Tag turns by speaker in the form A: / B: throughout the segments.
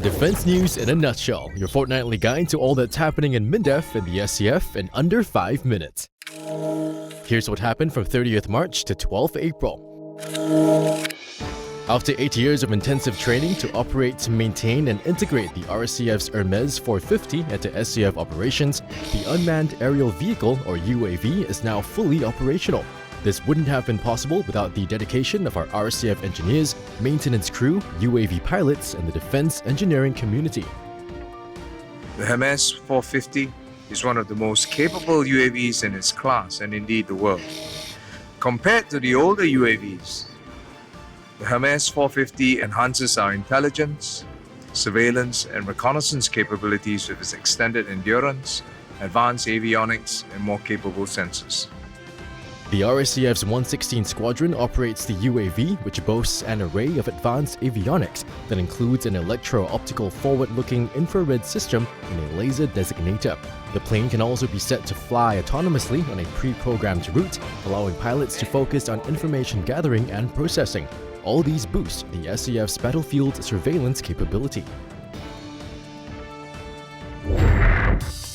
A: Defense news in a nutshell, your fortnightly guide to all that's happening in MINDEF and the SCF in under 5 minutes. Here's what happened from 30th March to 12th April. After 8 years of intensive training to operate, maintain and integrate the RCF's Hermes 450 into SCF operations, the Unmanned Aerial Vehicle or UAV is now fully operational. This wouldn't have been possible without the dedication of our RCF engineers, maintenance crew, UAV pilots, and the defense engineering community.
B: The Hermes 450 is one of the most capable UAVs in its class and indeed the world. Compared to the older UAVs, the Hermes 450 enhances our intelligence, surveillance, and reconnaissance capabilities with its extended endurance, advanced avionics, and more capable sensors.
A: The RACF's 116 Squadron operates the UAV, which boasts an array of advanced avionics that includes an electro-optical forward-looking infrared system and a laser designator. The plane can also be set to fly autonomously on a pre-programmed route, allowing pilots to focus on information gathering and processing. All these boost the SCF's battlefield surveillance capability.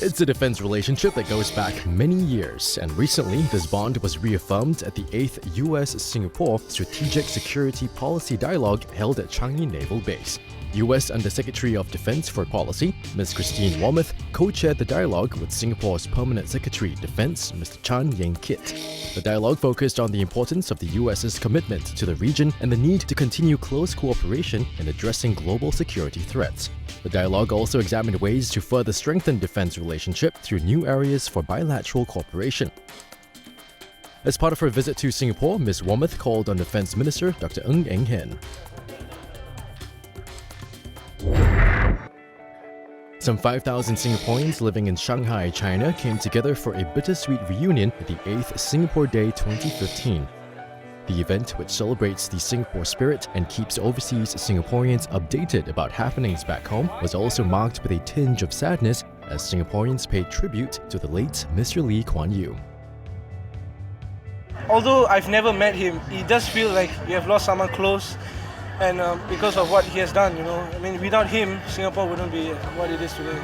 A: It's a defense relationship that goes back many years, and recently this bond was reaffirmed at the 8th US-Singapore Strategic Security Policy Dialogue held at Changi Naval Base. US Undersecretary of Defense for Policy, Ms. Christine Wormuth, co-chaired the dialogue with Singapore's Permanent Secretary Defense, Mr. Chan Yeng Kit. The dialogue focused on the importance of the US's commitment to the region and the need to continue close cooperation in addressing global security threats. The dialogue also examined ways to further strengthen defense relationship through new areas for bilateral cooperation. As part of her visit to Singapore, Ms. Wormuth called on Defense Minister Dr. Ng Eng Hen. Some 5,000 Singaporeans living in Shanghai, China came together for a bittersweet reunion at the 8th Singapore Day 2015. The event, which celebrates the Singapore spirit and keeps overseas Singaporeans updated about happenings back home, was also marked with a tinge of sadness as Singaporeans paid tribute to the late Mr. Lee Kuan Yew.
C: Although I've never met him, it does feel like we have lost someone close, and because of what he has done, I mean, without him, Singapore wouldn't be what it is today.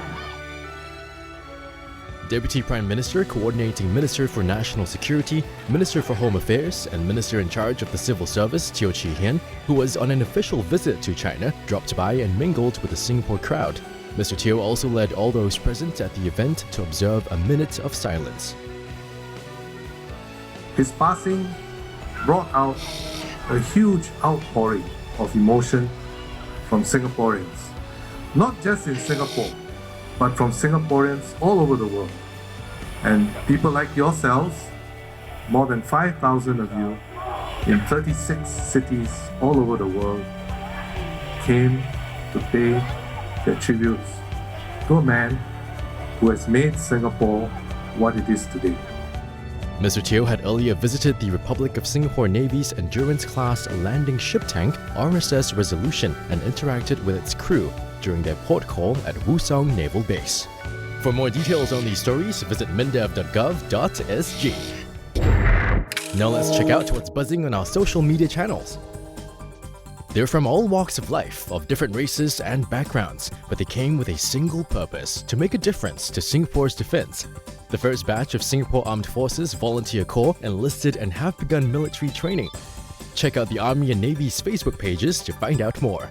A: Deputy Prime Minister, Coordinating Minister for National Security, Minister for Home Affairs, and Minister in charge of the Civil Service, Teo Chee Hean, who was on an official visit to China, dropped by and mingled with the Singapore crowd. Mr. Teo also led all those present at the event to observe a minute of silence.
D: His passing brought out a huge outpouring of emotion from Singaporeans, not just in Singapore, but from Singaporeans all over the world. And people like yourselves, more than 5,000 of you in 36 cities all over the world, came to pay their tributes to a man who has made Singapore what it is today.
A: Mr. Teo had earlier visited the Republic of Singapore Navy's Endurance-class landing ship tank RSS Resolution and interacted with its crew during their port call at Wusong Naval Base. For more details on these stories, visit mindev.gov.sg. Now let's check out what's buzzing on our social media channels. They're from all walks of life, of different races and backgrounds, but they came with a single purpose: to make a difference to Singapore's defense. The first batch of Singapore Armed Forces Volunteer Corps enlisted and have begun military training. Check out the Army and Navy's Facebook pages to find out more.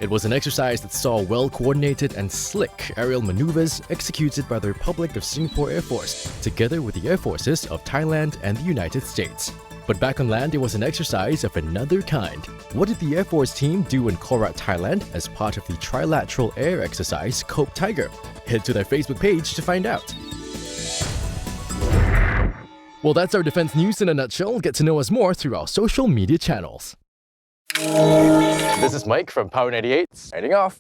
A: It was an exercise that saw well-coordinated and slick aerial maneuvers executed by the Republic of Singapore Air Force, together with the Air Forces of Thailand and the United States. But back on land, it was an exercise of another kind. What did the Air Force team do in Korat, Thailand as part of the trilateral air exercise Cope Tiger? Head to their Facebook page to find out. Well, that's our defense news in a nutshell. Get to know us more through our social media channels. This is Mike from Power 98, signing off.